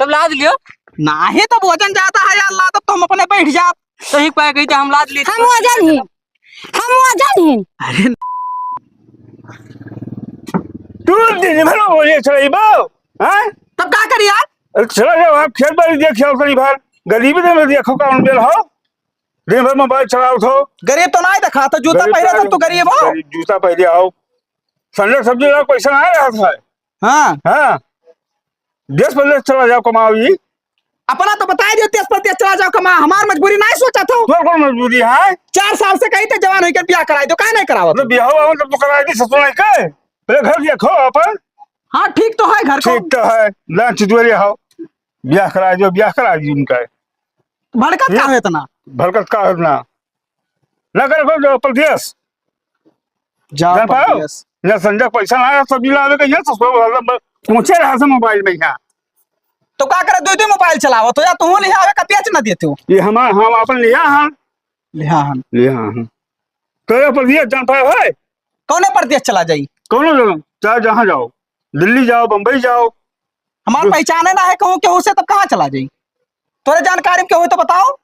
अब लाद लियो नाही तो भोजन जाता है यार, ला तब तुम अपने बैठ जा। सही पाए गई हम लाद ली। हम वजन ही अरे तू दिन भर मुझे चलाइबो हैं? तब क्या करी यार? चला जाओ आप खेत बाड़ी देखियो कहीं भर गरीबी तो देखो कौन बेल हो दिन भर मोबाइल चलाओ तो गरीब तो नहीं दिखा, तो जूता पहने तो तू गरीब हो। जूता पहले आओ संडे सब्जी ला पैसा ना रहा था। हाँ हाँ देश प्रदेश चला जाओ कमाओ जी। अपना तो बताया दियो, तेज पर तेज चला जाओ कमा। हमार मजबूरी नहीं सोचा था। तो कौन मजबूरी है? 4 साल से कही थे जवान होकर ब्याह कराई दो, काहे नहीं करावत? तो ब्याह हुआ तो कराई दी ससुर नहीं के पहले घर देखो अपन। हाँ ठीक तो है, घर को ठीक तो है लंच दुआरे हो ब्याह करा दो, ब्याह करा दी उनका। भड़कत का है इतना? भरकत का ना ना करो जो प्रदेश जाओ जान पाओ परदेस। ना संजय पैसा ना आया सब्जी लावे के यहाँ ससुर पहुंचे रहा से मोबाइल में यहाँ। तो क्या करे, दो मोबाइल चलावो तो या तू लिया आवे का पेच ना देते हो। ये हम अपन लिया हाँ लिया तो ये प्रदेश जान पाए है कौने परदेश चला जाई? कौन जगह चाहे जहाँ जाओ दिल्ली जाओ बम्बई जाओ हमार पहचाने ना है कहूँ केहू से, तब कहाँ चला जाई? तोरे जानकारी में केहू तो बताओ।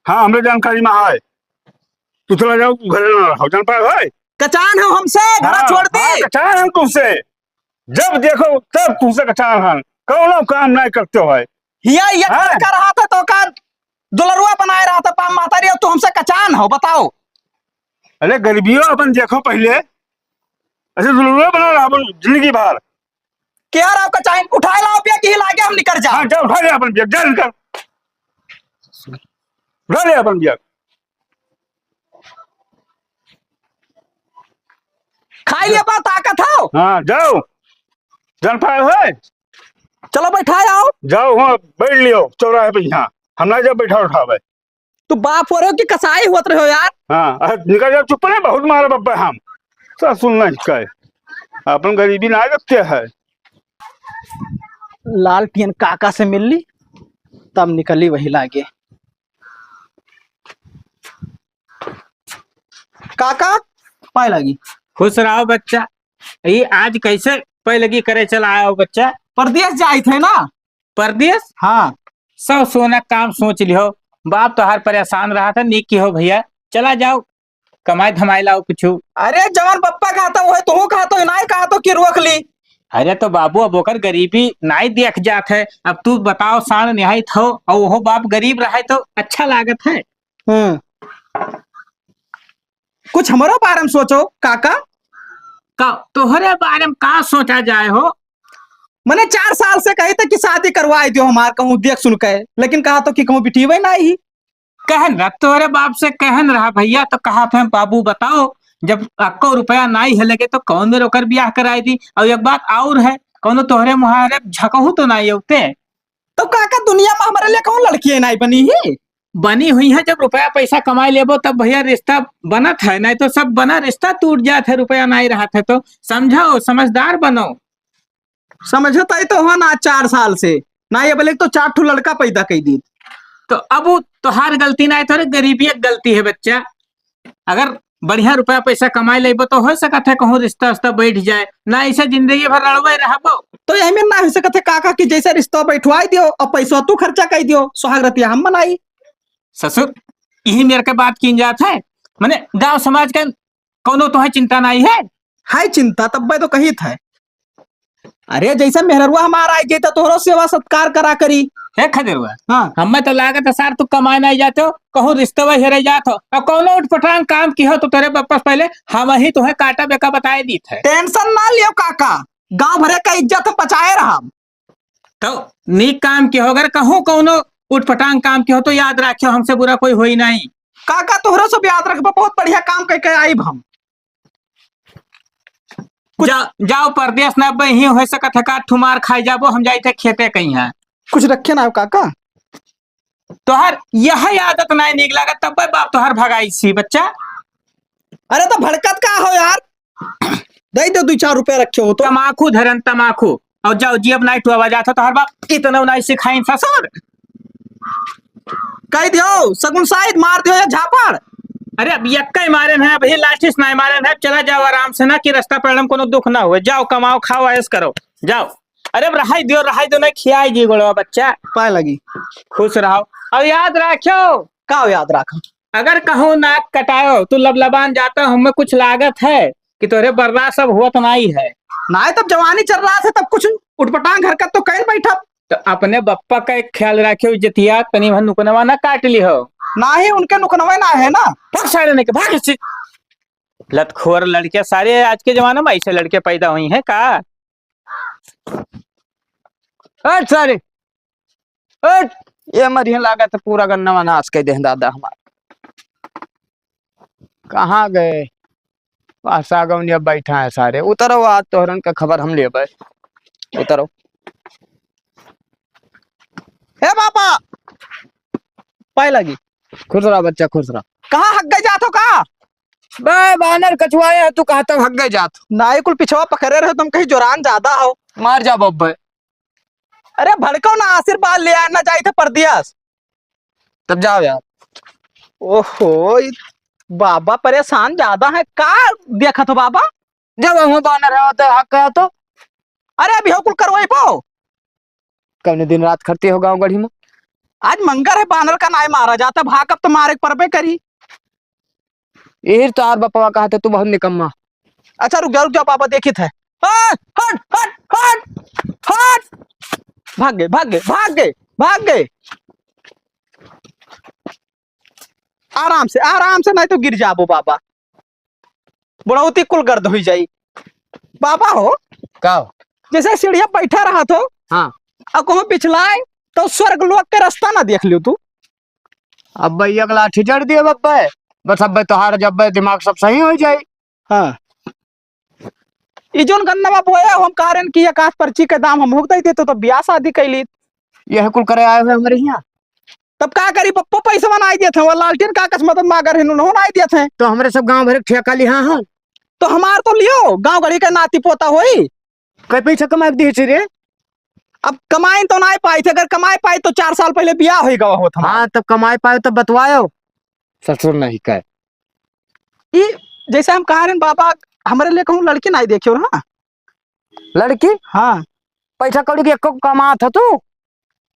हाँ हमरे जानकारी में है तू चला जाओ घर ना रहो जान पाए है। कचान हो हमसे, घर छोड़ दे। कचान हम तुमसे जब देखो तब तुमसे कचान हम कौन काम नहीं करते हो। ये कर रहा था तो का दुलरुआ बनाए रहा था पाम माता रे, तू हमसे कचान हो बताओ। अरे गरीबियों अपन देखो पहले ऐसे दुलरुआ बना रहा अपन जिंदगी भर। क्या रहा कचान उठाए लाओ पे कि लागे हम निकल जा। हाँ जा उठा ले अपन बैग जा निकल उठा ले अपन बैग। खाई लिया पा ताकत हो। हाँ जाओ जान पाए है चलो बैठा आओ। जाओ वहाँ बैठ लियो चौराहे पे यहाँ हम ना जब बैठा उठावे। तू बाप हो रहे हो कि कसाई होत रहे हो यार? हाँ निकल जाओ चुप नहीं बहुत मारा बब्बा हम सब सुनना है अपन गरीबी ना रखते है। लालटेन काका से मिल ली तब निकली वही लागे। काका पाए लगी। खुश रहो बच्चा। ये आज कैसे पै लगी करे चला आया हो बच्चा? परदेश जाए थे ना। परदेश? हाँ सब सोना काम सोच लियो। बाप तो हर परेशान रहा था, नीक की हो भैया चला जाओ कमाई धमाई लाओ कुछ। अरे जवान पप्पा कहा था वो तू कहा तो नहीं कहा तो कि रोक ली। अरे तो बाबू अब ओकर गरीबी नहीं देख जात है। अब तू बताओ साण निहायत हो और वो बाप गरीब रहा तो अच्छा लागत है। कुछ हमारा बारे में सोचो काका। तोहरे बारे में का सोचा जाए हो? मैंने 4 साल से कही था कि शादी करवाई दो हमार, कहूँ देख सुन के, लेकिन कहा तो कि कहूँ बिठीवे नहीं। कहन रहा तोहरे बाप से कहन रहा भैया तो कहा थे बाबू बताओ जब आपको रुपया नहीं है लगे तो कौन ने रोकर ब्याह कराई दी। और एक बात और है कौन तोहरे मुहारे झकहू तो नहीं होते। तो काका दुनिया में हमारे लिए कौन लड़की नहीं बनी ही? बनी हुई है। जब रुपया पैसा कमाई लेबो तब भैया रिश्ता बनत है, नहीं तो सब बना रिश्ता टूट जात है। रुपया नहीं रहा था तो समझो समझदार बनो। समझता ही तो हो ना 4 साल से ना ये बोले तो 4 ठो लड़का पैदा कर दी। तो अब तोहार गलती नहीं तो गरीबी गलती है बच्चा। अगर बढ़िया रुपया पैसा कमाई लेबो तो हो सकता है कहूँ रिश्ता उस्ता बैठ जाए, ना ऐसे जिंदगी भर लड़वे रहबो तो यही में ना हो सकते काका कि जैसे रिश्ता बैठवाई दियो और पैसा तू खर्चा कर दियो, सुहागरतिया हम बनाई। ससुर यही मेरे के बात की जात है। मैंने गांव समाज का कोनो तो है चिंता नहीं है। हाय चिंता तब मैं तो कही था। अरे जैसे मेहरुआ हमारा आई गई तो तोहरो सेवा सत्कार करा करी है खदेरुआ। हाँ हमें तो लागत है सार तू कमाए नहीं जाते हो कहूँ रिश्ते वही हेरे जात हो और कौनो उठपटांग काम की हो तो तेरे वापस पहले हम ही तुम्हें काटा बेका बताए दी थे। टेंशन ना लियो काका, गांव भरे का इज्जत पचाए रहा। तो नीक काम की हो अगर कहूँ कौनो उठपटांग काम की हो तो याद रखियो हमसे बुरा कोई हो ही नहीं। काका तोहरो सब याद रखबो, बहुत बढ़िया काम करके आईब हम। जाओ परदेश न बही हो सकत है का ठुमार खाई जाबो हम जाई थे खेते कहीं है कुछ रखे ना काका। तोहर यह आदत नहीं निक लागत तब बाप तोहर भगाई सी बच्चा। अरे तो भड़कत का हो यार, दे दो 2-4 रुपए रखे हो तो। तमाकू धरन तमाकू और जाओ जी अब नहीं टू आवाज आता तोहर बाप इतना नहीं सिखाई ससुर। कह दियो सगुन शायद मार दियो या झापड़। अरे अब यक्का मारे है भैया लाठी से नहीं मारे है। चला जाओ आराम से ना कि रास्ता पड़ने में कोनो दुख ना हुए। जाओ कमाओ खाओ ऐश करो जाओ। अरे रहाई दो नहीं खियाई जी गोलवा बच्चा। पाए लगी। खुश रहो और याद रखो, का याद रखा। अगर कहूँ नाक कटायो तो लबलबान जाता हमें कुछ लागत है कि तोरे बर्रा सब हुआ तो नहीं है। ना तब जवानी चल रहा था तब कुछ उठपटांग हरकत तो कहीं बैठा। तो अपने बप्पा का एक ख्याल रखे इज्जतिया तनी भर नुकनवा ना काट ली हो। ना ही उनके नुकनवे ना है ना। भाग सारे नहीं के भाग इससे। लतखोर लड़के सारे आज के जमाने में ऐसे लड़के पैदा हुई हैं का। हट सारे हट, ये मरिया लागत है पूरा गन्ना नाश के दे दादा हमारा। कहाँ गए सागौन अब बैठा है सारे। उतरो आज तोहरन का खबर हम ले उतरो। हे बाबा पाए लगी। खुश रहा बच्चा खुश रहा। कहाँ हक गए जातो का। बे बानर कछुआए है तू कहता हक गए जात। ना ही कुल पिछवा पकड़े रहे तुम कहीं जोरान ज्यादा हो। मार जा बब्बे। अरे भड़को ना आशीर्वाद ले आना चाहिए था परदियास। तब जाओ यार। ओहो बाबा परेशान ज्यादा है का। देखा तो बाबा जब हम बानर है तो हक है तो। अरे अभी हो कुल करवाई पाओ। कौन दिन रात खड़ते हो गाँव गढ़ी में। आज मंगर है बानर का नाय मारा जाता भाग अब तो मारे परबे करी। यही तो आर बपवा कहा था तू बहुत निकम्मा। अच्छा रुक जाओ बाबा देखी थे। हट हट हट हट हट। भाग गए भाग गए भाग गए भाग गए। आराम से नहीं तो गिर जाबो बाबा। बुढ़ौती कुल गर्द हुई जाई। बाबा हो का हो? जैसे सीढ़िया बैठा रहा तो हाँ अब कहूँ पिछलाए तो स्वर्ग लोक के रास्ता ना देख लियो तू। अब भाई अगला लाठी जड़ दिए बब्बे बस अब तोहार जब दिमाग सब सही हो जाए। हाँ जोन गन्नवा बोया हम कारण की आकाश पर्ची के दाम हम भुगत थे तो ब्याह शादी कैली। यह कुल करे आए हुए हमारे यहाँ। तब का करी पप्पो पैसा बनाई दिए थे वो लालटेन का मदद मांगर आई दिए थे। तो हमारे सब गांव भर ठेका लिया हाँ। तो हमार तो लियो गांव गढ़ी का नाती पोता होई। कई पैसा कमा दी रे। अब कमाई तो नहीं पाई थे, अगर कमाई पाई तो 4 साल पहले ब्याह हो गवा होता। हाँ तब कमाई पाए तो बतवायो। ससुर नहीं कहे जैसे हम कह रहे हैं बाबा हमारे लिए कहूँ लड़की नहीं देखियो ना। लड़की हाँ पैसा कौड़ी के एको कमा था तू।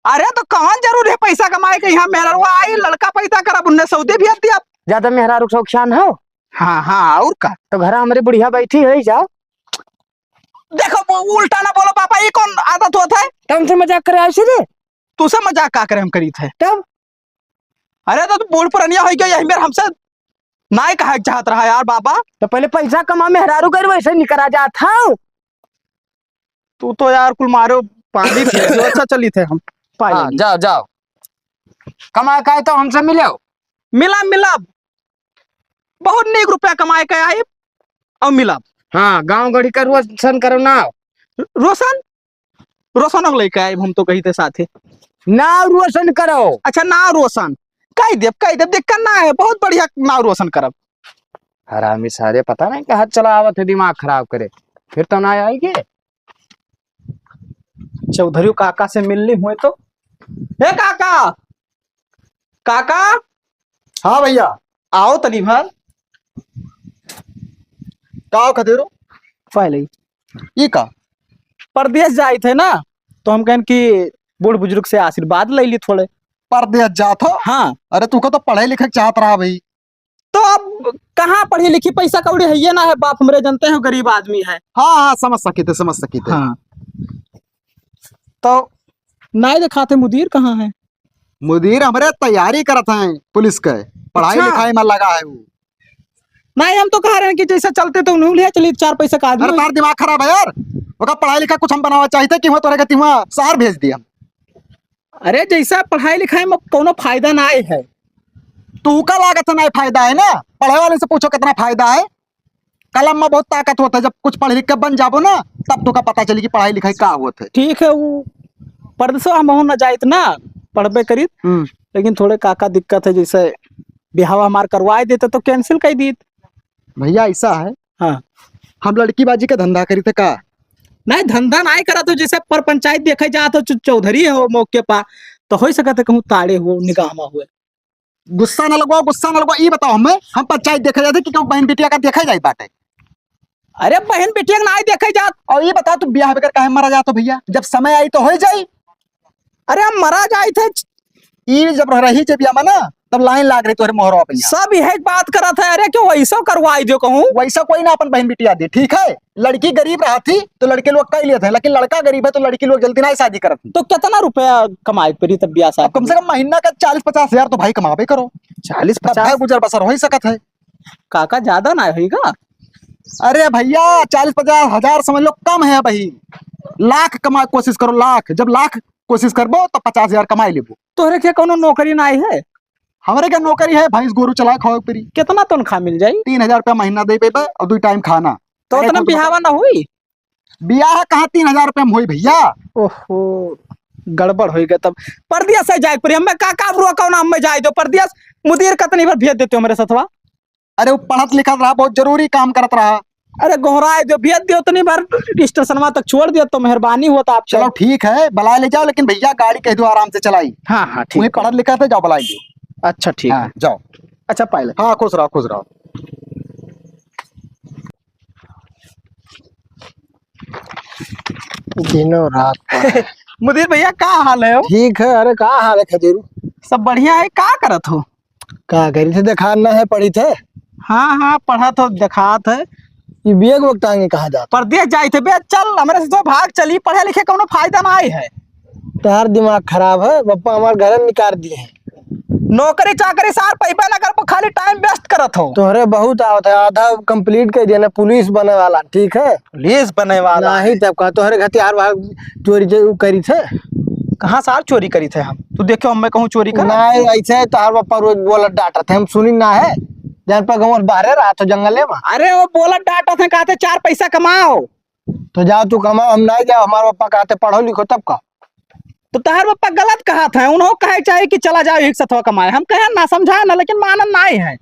अरे तो कौन जरूर है पैसा कमाए के। यहाँ मेरा आई लड़का पैदा करा उन्ने सऊदी भी आती आप। ज्यादा मेहरारू शौकशान हो। हाँ हाँ और का तो घर हमारी बुढ़िया बैठी है जाओ। देखो वो उल्टा ना बोलो पापा। ये कौन आदत होता है। तुमसे मजाक करे ऐसे रे। तुझसे मजाक का करे हम करी थे तब। अरे तो बूढ़ पुरानिया हो गया यही मेरे हमसे ना कहा चाहत रहा यार बाबा। तो पहले पैसा कमा मेहरारू कर वैसे नहीं करा जाता। तू तो यार कुल मारो पानी थे जो अच्छा चली थे हम। हाँ, जाओ जाओ कमा का तो हमसे मिले मिला मिला बहुत नेक रुपया कमाए के आए और मिला। हाँ गांव गढ़ी का रोशन करो ना। रोशन रोशन लेके आए हम तो कही थे साथे ना रोशन करो। अच्छा ना रोशन कह दे दिक्कत ना है। बहुत बढ़िया ना रोशन करब। हरामी सारे पता नहीं कि हाथ चला आवत है दिमाग खराब करे फिर तो ना आएगी। चौधरी काका से मिलनी हुए तो हे काका काका। हाँ भैया आओ तनी भर का खदेरो पहले ये का परदेश जाए थे ना तो हम कहन कि बूढ़ बुजुर्ग से आशीर्वाद ले ली थोड़े। परदेश जात हो। हाँ अरे तू तो पढ़े लिखे चाहत रहा भाई। तो अब कहाँ पढ़ी लिखी पैसा कौड़ी है ये ना है। बाप हमरे जानते हैं गरीब आदमी है। हाँ हाँ समझ सकी थे। हाँ तो नहीं दिखाते मुदीर कहाँ है। मुदीर हमारे तैयारी करत हैं पुलिस के पढ़ाई अच्छा। लिखाई में लगा है वो। नहीं हम तो कह रहे हैं कि जैसे चलते तो उन्हें लिया चलिए 4 पैसा का अरे आदमी। तार दिमाग खराब है यार। ओका पढ़ाई लिखा कुछ हम बनावा चाहते कि तो रहेगा तिमा शहर भेज दिया। अरे जैसा पढ़ाई लिखाई में कोनो फायदा ना है। तू का लागत है ना फायदा है ना। पढ़े वाले से पूछो कितना फायदा है। कलम में बहुत ताकत होता है। जब कुछ पढ़ लिख के बन जाबो ना तब तो का पता चली कि पढ़ाई लिखाई का होता है। ठीक है वो परदेशो हम ना जाइत ना पढ़बे करी लेकिन थोड़े काका दिक्कत है। जैसे बिहाव हमार करवाए देते तो कैंसिल कर दी। भैया ऐसा है हाँ हम लड़की बाजी का धंधा करी थे का। नहीं धंधा नहीं करा तो जैसे पर पंचायत देखे जा तो चौधरी हो मौके पा तो हो सकता कहूँ ताड़े हो निगाह हुए। गुस्सा न लगवाओ ये बताओ हमें हम पंचायत देखा जाते कि क्यों बहन बेटिया का देखा जाए बाटे। अरे बहन बेटिया के नाई देखे जात। और ये बता तू ब्याह बगैर काहे मरा जातो भैया, जब समय आई तो हो जाई। अरे हम मरा जाए थे, ई जब रही जब या ना तब लाइन लाग रही तोहरे मोहरवा पे। सब यही बात करत है। अरे क्यों वैसा करवाई दो कहूँ। वैसा कोई ना अपन बहन बिटिया दे, ठीक है। लड़की गरीब रहा थी तो लड़के लोग कह लिए थे, लेकिन लड़का गरीब है तो लड़की लोग जल्दी नहीं शादी करत। तो कितना रुपया कमाई पड़ी तब ब्याह शादी? कम से कम महीना का 40-50 हजार तो भाई कमावे करो। 40-50 गुजर बसर हो ही सकत है। काका ज्यादा ना होगा? अरे भैया 40-50 हजार समझ लो कम है भाई। लाख कमा कोशिश करो, लाख। जब लाख कोशिश करबो तो 50 हजार कमाई लेबो। तोहरे क्या कोनो नौकरी ना है? हमारे क्या नौकरी है, भैंस गोरू चलाए खाओ परी। कितना तनख्वाह मिल जाई? 3,000 रुपया महीना दे पेबे और 2 टाइम खाना। तो उतना बिहावा ना हुई? ब्याह कहाँ 3,000 रुपया में हुई भैया। ओहो गड़बड़ हो गया तब। परदिया से जाए पर हमें का ब्रो कौन हम में जाए दो परदिया मुदीर कतनी भर भेज देते हो मेरे साथवा। अरे वो पढ़त लिखत रहा, बहुत जरूरी काम करत रहा। अरे गोहराए दो भेज दियो उतनी भर स्टेशनवा तक छोड़ दियो तो मेहरबानी होता आप। चलो ठीक है, बला ले जाओ, लेकिन भैया गाड़ी कह दो आराम से चलाई। हाँ हाँ तुम्हें ठीक। पढ़त लिखत है, जाओ बलाई दो। अच्छा ठीक है। हाँ जाओ। अच्छा पहले हाँ खुश रहो खुश रहो। दिनों रात मुदीर भैया का हाल है? ठीक है। अरे का हाल है खजूर? सब बढ़िया है। का करत हो? का करी थे, दिखाना है पढ़ी थे। हाँ हाँ पढ़ा तो दिखात है। ये बेग वक्त आगे कहाँ जाता? परदेश जाए थे बे, चल हमारे से तो भाग चली। पढ़े लिखे कोनो फायदा ना है। तार दिमाग खराब है, पप्पा हमारे घर निकाल दिए हैं। नौकरी चाकरी सार पैसा ना कर, खाली टाइम वेस्ट करत हो। तोहरे बहुत आवत है, आधा कंप्लीट कर दिया ना, पुलिस बने वाला। ठीक है, पुलिस बने वाला नहीं तब का तोहरे हथियार भाग चोरी करी थे। कहाँ साल चोरी करी थे हम? तू देखो मैं कहूँ चोरी कर। नहीं ऐसे तार पप्पा रोज बोला डांटा थे, हम सुनी ना है। जान पर गाँव बाहर रहा तो जंगले में। अरे वो बोला डाटा थे, कहते 4 पैसा कमाओ। तो जाओ तू कमाओ, हम नहीं जाओ। हमारे पप्पा कहते पढ़ो लिखो तब का। तो तार पापा गलत कहा था, उन्होंने कहे चाहे कि चला जाओ एक साथ कमाए। हम कहे ना समझाए ना, लेकिन मानन नहीं है।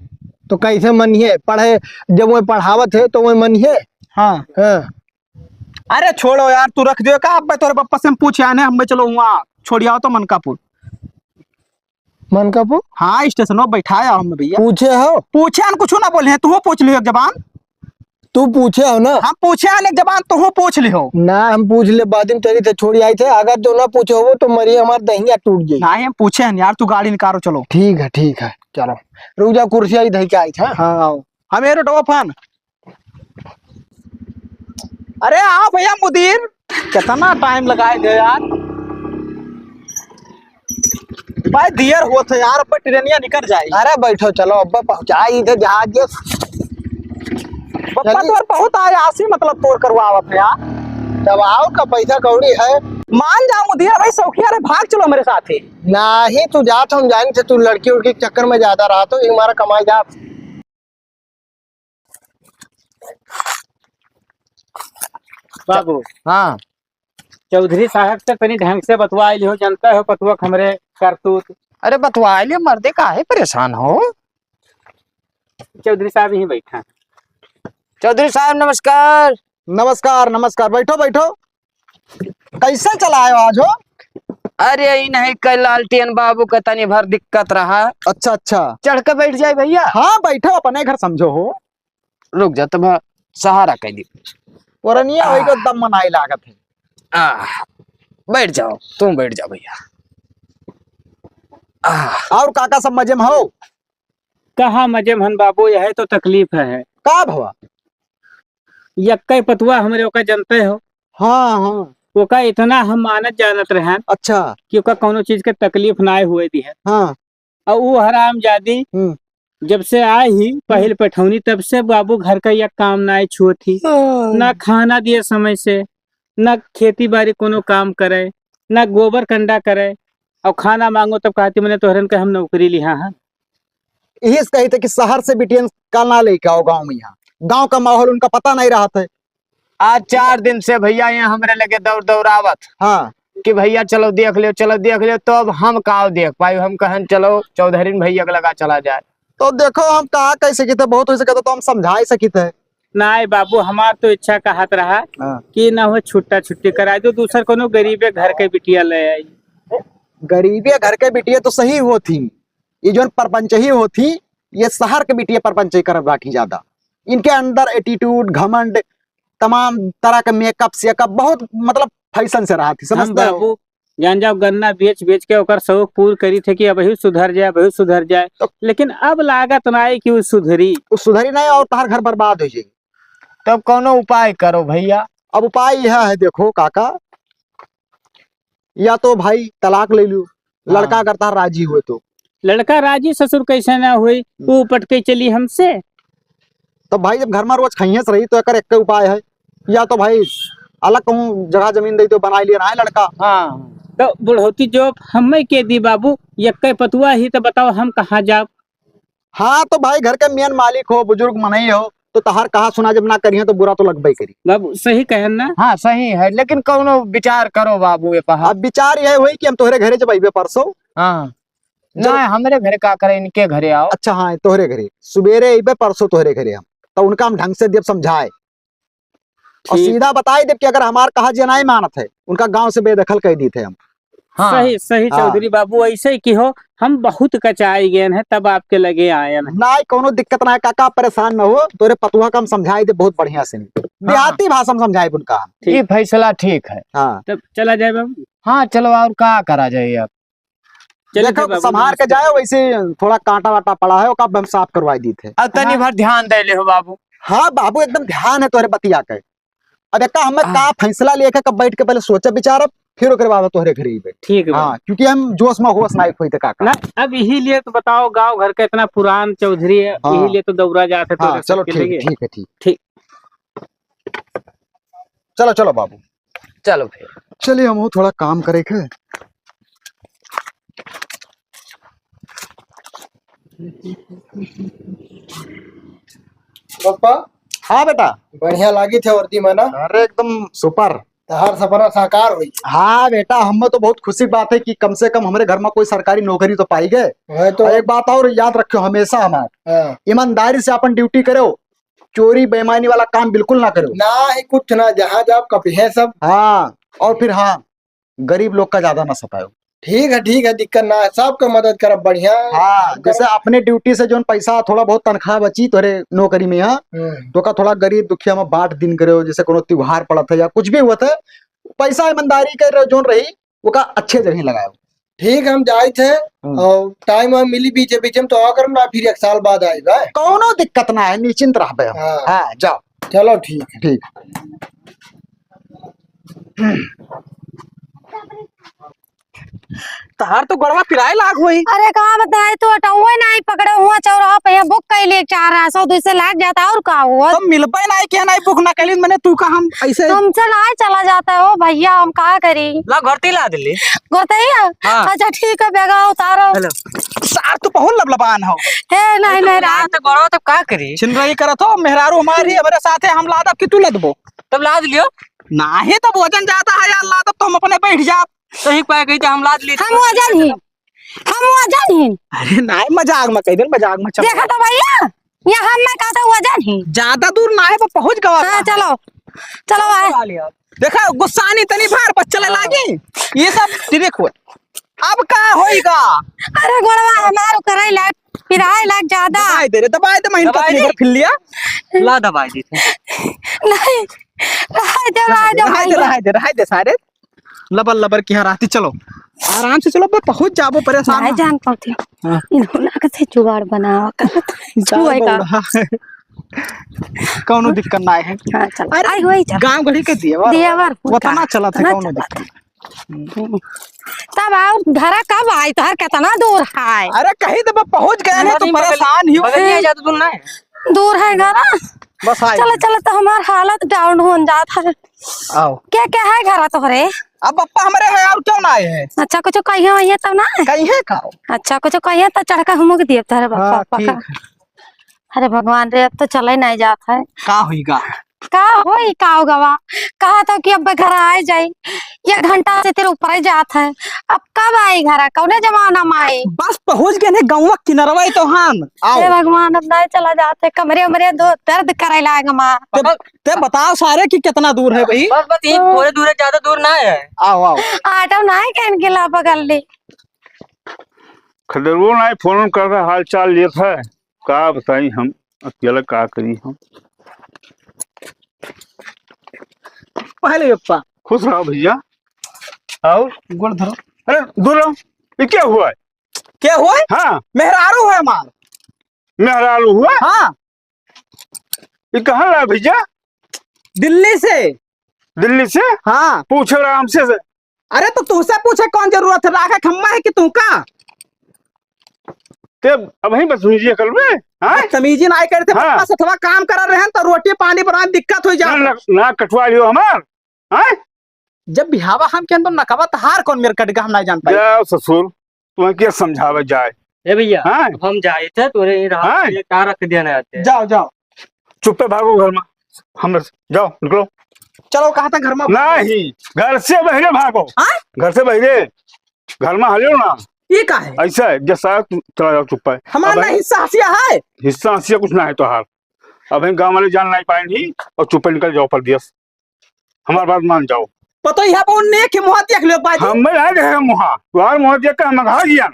तो कैसे मनिए पढ़े, जब वो पढ़ावत है तो वो मनिए। हाँ हाँ अरे छोड़ो यार, तू रख दियो का। अब तोरे पापा से हम पूछे आने, हम चलो वहाँ छोड़ आओ तो मनकापुर। मनकापुर? हाँ स्टेशन में बैठाया हम भैया। पूछे हो? पूछे आन कुछ ना बोले, तू पूछ लियो एक जबान। तू पूछे हो ना? हम पूछे आन एक जबान, तू पूछ लियो। ना हम पूछ ले, बाद में तेरी से छोड़ी आई थे। अगर जो ना पूछे हो तो मरी हमारे दहिया टूट जाए। नहीं हम पूछे हैं यार, तू गाड़ी निकालो चलो। ठीक है चलो। रुक जा, कुर्सी आई दही के आई था। हाँ हमें रोटो फन। अरे आओ भैया मुदीर, कितना टाइम लगाए दे यार। भाई दियर हो थे यार, अब ट्रेनिया निकल जाए। अरे बैठो चलो, अब पहुंचाई थे जहाज। पप्पा तोर बहुत आयासी मतलब तोर करवावत है यार। तब आओ का पैसा कौड़ी है। मान जा मुदीर भाई, सौखिया रे भाग चलो मेरे साथ ही। नहीं तू जात हम जाने थे, तू लड़की उड़की के चक्कर में ज्यादा रहा तो हमारा कमाई जा। बाबू हाँ चौधरी साहब से तनी ढंग से बतवा लियो, जनता हो पतुआ हमरे करतूत। अरे बतवा लियो, मर्दे काहे परेशान हो। चौधरी साहब यहीं बैठा। चौधरी साहब नमस्कार। नमस्कार नमस्कार, बैठो बैठो। कैसे चला आयो आज हो? अरे यही नहीं, कल लालटेन बाबू का तनी भर दिक्कत रहा। अच्छा अच्छा। चढ़ के बैठ जाए भैया। हाँ बैठो, अपने घर समझो हो। रुक जा तब सहारा कह दी। पुरनिया वही को दम मनाई लागत है। बैठ जाओ, तुम बैठ जाओ भैया। और काका सब मजे में हो? कहा मजे मन बाबू, यह तो तकलीफ है। का भवा? यक्का पतुआ हमरे ओका जनते हो। हाँ हाँ। ओका इतना हम मानत जानत रहे अच्छा। कि ओका कोनो चीज के तकलीफ ना हुए दी है। हाँ। और वो हराम जादी जब से आई ही पहल पैठौनी, तब से बाबू घर का यह काम ना छुआ थी। ना खाना दिए समय से, ना खेती बाड़ी कोनो काम करे, ना गोबर कंडा करे। और खाना मांगो तब कहती मैंने तोहरन के हम नौकरी लिहा है। यही कही थे कि शहर से बिटियन का ना लेके आओ गाँव में। यहाँ गाँव का माहौल उनका पता नहीं रहा था। आज 4 दिन से भैया यहाँ हमरे लगे दौड़ावत। हाँ कि भैया चलो देख लियो, चलो देख लियो। तो अब हम कहाँ देख पाए, हम कहन चलो चौधरी भैया के लगा चला जाए। तो देखो हम कहा कह सकी थे, बहुत हो सके तो हम समझा ही सकी थे। ना बाबू, हमार तो इच्छा का हाथ रहा हाँ। कि ना हो छुट्टा छुट्टी कराए दो, दूसर कोनो गरीबे घर के बिटिया ले आई। गरीबी घर के बिटिया तो सही होती, ये जो परपंच ही होती, ये शहर के बिटिया परपंच ही कर बाकी ज्यादा। इनके अंदर एटीट्यूड घमंड तमाम तरह के मेकअप शेकअप बहुत मतलब फैशन से रहा थी, हम समझते हो? बाबू जान जाओ गन्ना बेच बेच के ओकर शौक पूर करी थे कि अब ही सुधर जाए, अब ही सुधर जाए, लेकिन अब लागत नाई कि वो सुधरी। वो सुधरी नहीं और तार घर बर्बाद हो जाएगी। तब कोनो उपाय करो भैया। अब उपाय यह है, देखो काका, या तो भाई तलाक ले लो, लड़का अगर तार राजी हुए तो। लड़का राजी, ससुर कैसे ना हुई, वो पटके चली हमसे। तो भाई जब घर में रोज खइये से रही तो एक एक उपाय है, या तो भाई अलग कहूँ जगह जमीन दे तो बना लिया है लड़का। हाँ तो बुढ़ौती जो हमें के दी बाबू, यक्के पतुआ ही तो बताओ हम कहाँ जाब। हाँ तो भाई घर के मेन मालिक हो, बुजुर्ग मनई हो, तो तहार कहा सुना जब ना करिए तो बुरा तो लगबे करी। बाबू सही कहन ना। हाँ सही है, लेकिन कोनो विचार करो बाबू ये पहा। अब विचार यह हुई कि हम तोहरे घरे जब अबे परसों। हाँ ना हमारे घरे का करे, इनके घरे आओ। अच्छा हाँ तोहरे घरे सुबेरे अबे परसों तोहरे घरे हम, तो उनका हम ढंग से देव समझाए और ठीक। सीधा बताई देव कि अगर हमार कहा जे नहीं मानत है, उनका गांव से बेदखल कर दी थे हम। हाँ सही सही हाँ। चौधरी बाबू, ऐसे ही कि हो हम बहुत कचाई गए हैं तब आपके लगे आए हैं। ना कोनो दिक्कत ना है काका, परेशान न हो, तोरे पतुआ का हम समझाई दे बहुत बढ़िया से, देहाती भाषा में समझाए उनका हम। ये फैसला ठीक है। हाँ तब चला जाए बाबू। हाँ चलो और क्या करा जाए अब। चलिए देखो बाबू, संभार के नमस्ते। जाए, वैसे थोड़ा कांटा वाटा पड़ा है, ओका हम साफ करवाई दी थे। अब तनी भर ध्यान दे ले हो बाबू। हाँ बाबू एकदम ध्यान है तोरे बतिया के। अब एक हमें का फैसला लेके कब बैठ के पहले सोचे विचारब, फिर ओकरे बाद तोहरे घरे ही बैठ। ठीक है बाबू। हाँ क्योंकि हम जोश में होश नाइक हुई थे काका। ना अब यही लिए तो बताओ, गांव घर का इतना पुरान चौधरी है, हाँ। यही लिए तो दौरा जाते तो हाँ चलो ठीक है, ठीक है, ठीक ठीक। चलो चलो बाबू, चलो फिर। चलिए हम थोड़ा काम करे के। पप्पा हाँ बेटा। बढ़िया लागी थे वर्दी में ना, अरे एकदम सुपर। हर सपना साकार हुई हाँ बेटा, हमें तो बहुत खुशी बात है कि कम से कम हमारे घर में कोई सरकारी नौकरी तो पाई गए। है तो। और एक बात और याद रखो हमेशा, हमारे हाँ। ईमानदारी से अपन ड्यूटी करो, चोरी बेईमानी वाला काम बिल्कुल ना करो। ना ही कुछ ना, जहाँ जाओ कपी है सब। हाँ और फिर हाँ, गरीब लोग का ज्यादा ना सताओ। ठीक है, दिक्कत ना है, सबका मदद करब बढ़िया। हाँ जैसे अपने ड्यूटी से जो पैसा थोड़ा बहुत तनख्वाह बची तोरे नौकरी में, हाँ तो का थोड़ा गरीब दुखिया में बांट दिन करो, जैसे कोनो त्योहार पड़ा था या कुछ भी हुआ था, पैसा ईमानदारी के जो रही वो का अच्छे जगह लगाओ। ठीक हम जाए थे और टाइम हम मिली बीचे बीचे में तो आ करम ना, फिर एक साल बाद आई भाई। कोनो दिक्कत ना है, निश्चिंत रह। हाँ। हाँ जाओ। चलो ठीक है। ठीक। तहार तो गड़वा पिराए लाग हुई। अरे कहा बताए तो हटाओ नहीं पकड़े हुआ चौराहा पे यहाँ बुक कर लिए 400 दूसरे लाग जाता और का हुआ तो मिलबे नहीं क्या नहीं बुक ना कैली मैंने, तू का हम ऐसे तुमसे ना चला जाता है। ओ भैया हम कहा करी ला घरती ला दिली। गोतैया। हाँ। अच्छा ठीक है, बेगा उतारो। सार तो बहुत लबलबान हो। हे नहीं नहीं रात तो गड़वा तब का करी, छिनराई करत हो, मेहरारू हमारी हमारे साथ है, हम लादब कि तू लदबो। तब लाद लियो ना ही तब वजन जाता है यार, लादब तो हम अपने बैठ जा। सही पाए गई हम लाद ली। हम वजन ही अरे नहीं मजाक में कह दे, मजाक में चल। देखा तो भैया ये हम मैं कहता वजन ही ज्यादा दूर ना है, वो पहुंच गवा। हाँ चलो चलो भाई। देखा गुस्सानी तनी भार पर चले लागी ये सब देखो। अब का होएगा। अरे गोड़वा हमारो कराई लाग पिराई लाग ज्यादा। दबाई दे महीन का फिर लिया ला दबाई दी नहीं रहा दे सारे लबर लबर की हराती। चलो आराम से चलो, मैं पहुंच जाबो, परेशान नहीं जान पाती इन्होंने कैसे जुगाड़ बनावा कर कौनो दिक्कत ना है। हाँ चल आई वही चल गांव घड़ी के दियावर वतना चला था, कौनो दिक्कत। तब आओ घरा कब आई तो हर कितना दूर है। अरे कहीं तो पहुंच गए ना, तो परेशान ही हो। दूर है घरा, बस आए। चलो चलो तो हमार हालत डाउन हो जाता है। आओ क्या क्या है घरा तोहरे। अब पप्पा हमारे है और क्यों ना आए हैं। अच्छा कुछ कहिए वही तब ना कहीं है खाओ। अच्छा कुछ कहिए तो चढ़ कर हम दिए तारे पापा ठीक का। अरे भगवान रे अब तो चले नहीं जाता है। का होएगा का होई का होगा कहा था कि अब घर आए जाए, 1 घंटा से तेरे ऊपर ही जात है। अब कब आई घर, कौने जमाना में आई। बस पहुंच गए ने गांव किनरवा तो हम। आओ हे भगवान अब नहीं चला जाते, कमरे उमरे दो दर्द करे लाग मां। ते बताओ सारे कि कितना दूर है भाई। बस बस यही थोड़े दूर है, ज्यादा दूर ना है। आओ आओ। आटो नहीं कहन के ला बगल ली। खदरवो ना फोन कर रहा हाल चाल ले था, का बताई हम अकेला का करी हम। पहले अप्पा खुश रहो भैया। और गोड़ धरो। अरे दूर रहो, ये क्या हुआ है? क्या हुआ है? हाँ मेहरारू है हमार। मेहरारू हुआ? हाँ ये कहाँ रहा भैया? दिल्ली से। दिल्ली से? हाँ पूछो आराम से। अरे तो तुझसे पूछे कौन जरूरत है, राखा खम्मा है कि तू का ते अब ही बदतमीजी कर रहे हैं? तमीजी ना करते। हाँ। बस अथवा काम करा रहे हैं तो रोटी पानी बनाने दिक्कत हो जा। ना कटवा लियो हमार। हाँ? जब बिहावा हम के अंदर नकावा तो हार कौन मेरे कटगा हम नहीं जान पाए। जाओ ससुर, तुम्हें क्या समझावे जाए। ए भैया हाँ? हम जाए थे तोरे ही रहा हाँ? ये कार रख दिया ना आते। जाओ जाओ चुप्पे भागो घर में, हम जाओ निकलो। चलो कहा था घर में। नहीं, घर से बहरे भागो। हाँ? घर से बहरे, घर में हलियो ना। ये का है? ऐसा है जैसा चला जाओ चुप है। हमारा ना हिस्सा हसिया है। हिस्सा हंसिया कुछ ना है तो हार। अब गांव वाले जान नहीं पाएंगी और चुप्पे निकल जाओ परदेश। हमारी बात मान जाओ। पतो यहाँ पर उन्ने के मुँह देख लो बाजी। हम में आ गए मुहा, तुम्हार मुँह देख कर हम घा गया।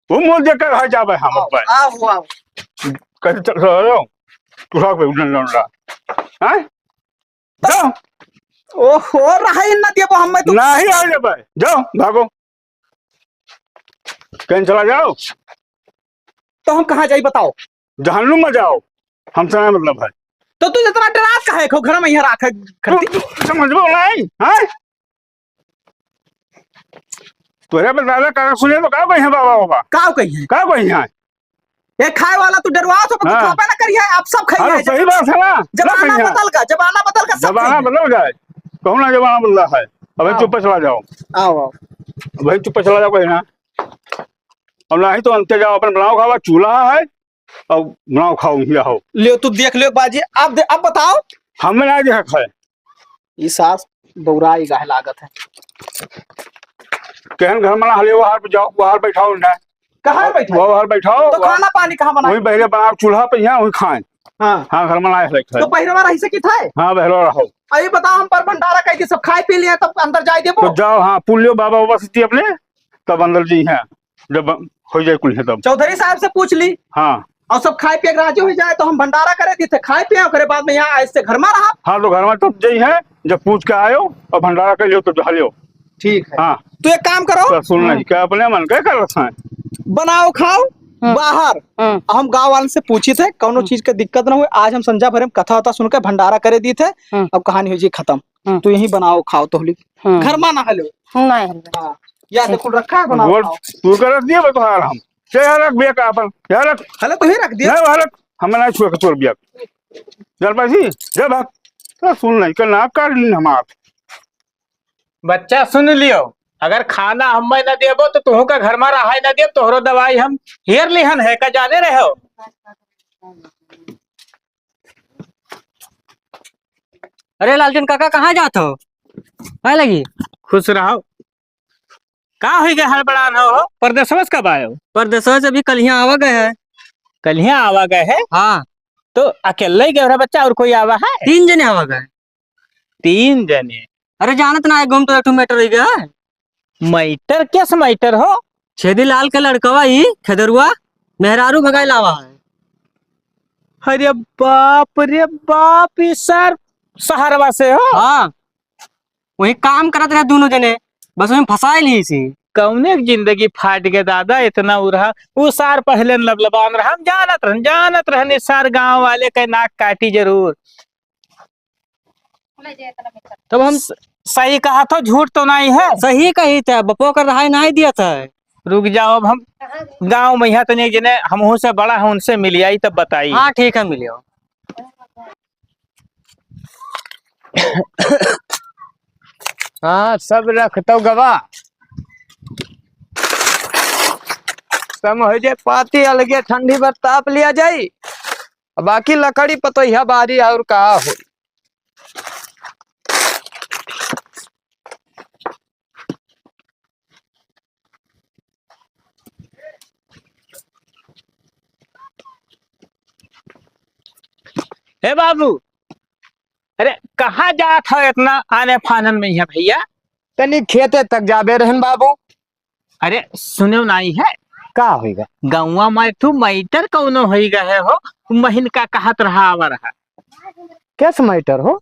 वो मुँह देख कर घर जावे हम अब। आओ आओ कैसे चल रहे हो? तू भाग पे उड़न लौट रहा। हैं? जाओ। ओहो रहा ही ना दिया हम में तो। नहीं आ जाए, जाओ भागो। कहीं चला जाओ, तो हम कहाँ जाई बताओ? जहन्नुम में जाओ। हमसे नहीं मतलब है। तो तू इतना डरात का है खो घर में यहाँ रखा करती। समझ में नहीं? हैं? तुझे पे दादा काका सुने तो क्या कही है बाबा बाबा? काव कही है? क्या कही है? ये खाए वाला तू डरवा तो हाँ। खापा ना करिए, आप सब खाइए। हाँ सही बात है ना। जमाना बदल का, जमाना बदल का, सब जमाना खाइए। बदल जाए, कहूँ ना जमाना बदल रहा है। अब चुप पे चला जाओ, आओ आओ भाई चुप पे चला जाओ कहीं ना। और नहीं तो अंते जाओ, अपन बनाओ खाओ, चूल्हा है और बनाओ खाओ हो। लियो तू देख लियो बाजी। अब बताओ। हमें नहीं देखा है। ये सास बौराई गाय लागत है। कहन घर में हले बाहर पे जाओ, बाहर बैठाओ ना। कहाँ बैठा वो बाहर बैठाओ, तो खाना पानी कहाँ बना? वहीं बहरे बनाओ चूल्हा पे, यहाँ वहीं खाएं। हाँ हाँ घर में ना है। तो पहिरवा रही से की था। हाँ बहरो रहो। अरे बताओ हम पर भंडारा कह के सब खाए पी लिया तब अंदर जाए देबो। तो जाओ, हाँ पुलियो बाबा बाबा सीती अपने, तब अंदर जी हैं जब हो जाए कुल है तब। चौधरी साहब से पूछ ली हाँ और सब खाए पिए राजी हो जाए तो हम भंडारा करे दी थे, खाए पिए करे बाद में यहाँ ऐसे घर में रहा। हाँ तो घर में तब जी है जब पूछ के आयो और भंडारा कर लियो तो जलियो। ठीक है। हाँ तो एक काम करो, तो सुन नहीं क्या अपने मन क्या कर रखा है। बनाओ खाओ बाहर। हम गांव वाले से पूछी थे कौनो चीज की दिक्कत ना हुई। आज हम संध्या भरे में कथा वथा सुनकर भंडारा करे दी थे। अब कहानी हो जी खत्म। तो यही बनाओ खाओ तो घर में ना हलो। हाँ या देखो रखा है बनाओ बोल खाओ। तू कर रख दिया तो हार हम क्या रख बिया का अपन क्या रख। हले तो ही रख दिया। नहीं रख, हमें नहीं छुआ तोड़ बिया। चल पासी जब भाग तो सुन नहीं कर नाक काट ली हमार। बच्चा सुन लियो, अगर खाना हम न देबो तो तुहू का घर में रहा न देब, तोहरो दवाई हम हेर लिहन है का जाने रहे हो। अरे लालचंद काका कहाँ जात हो? क्या लगी? खुश रहो। का हो गया हड़बड़ान हो? परदेशवस कब आयो? परदेश से अभी कल यहाँ आवा गए है। कल यहाँ आवा गए है? हाँ तो अकेले ही गया बच्चा और कोई आवा है? 3 जने आवा गए। 3 जने? अरे जानत ना है घूम तो एक मैटर रह गया है। मैटर कैसे मैटर हो? छेदी लाल का लड़कवा ही खेदरुआ मेहरारू भगाई लावा है। अरे बाप रे बाप, ये सर शहरवा से हो? हाँ वही काम करत रहे दोनों जने, बस वही फंसा ली इसी। कौने की जिंदगी फाट के दादा इतना उड़ा। वो सार पहले लबलबान रहा, हम जानत रहने सार गांव वाले के नाक काटी जरूर। तब हम सही कहा था, झूठ तो नहीं है। सही कही था, बपो कर रहा नहीं दिया था। रुक जाओ, अब हम गांव में यहाँ तो नहीं जिन्हें हमहू से बड़ा है उनसे मिल आई तब बताइए। हाँ ठीक है मिलियो। हाँ सब रखतो गवा सम हो जाए पाती अलगे ठंडी बर्ताप लिया जाई। बाकी लकड़ी पतो यह बारी और का हो। हे बाबू, अरे कहाँ जात हो इतना आने फानन में है भैया? तनी खेते तक जाबे रहन बाबू। अरे सुनो नहीं है का होगा गौवा में तू मैटर कौनो हो गए हो? महीन का कहत रहा आवा रहा। कैसे मैटर हो?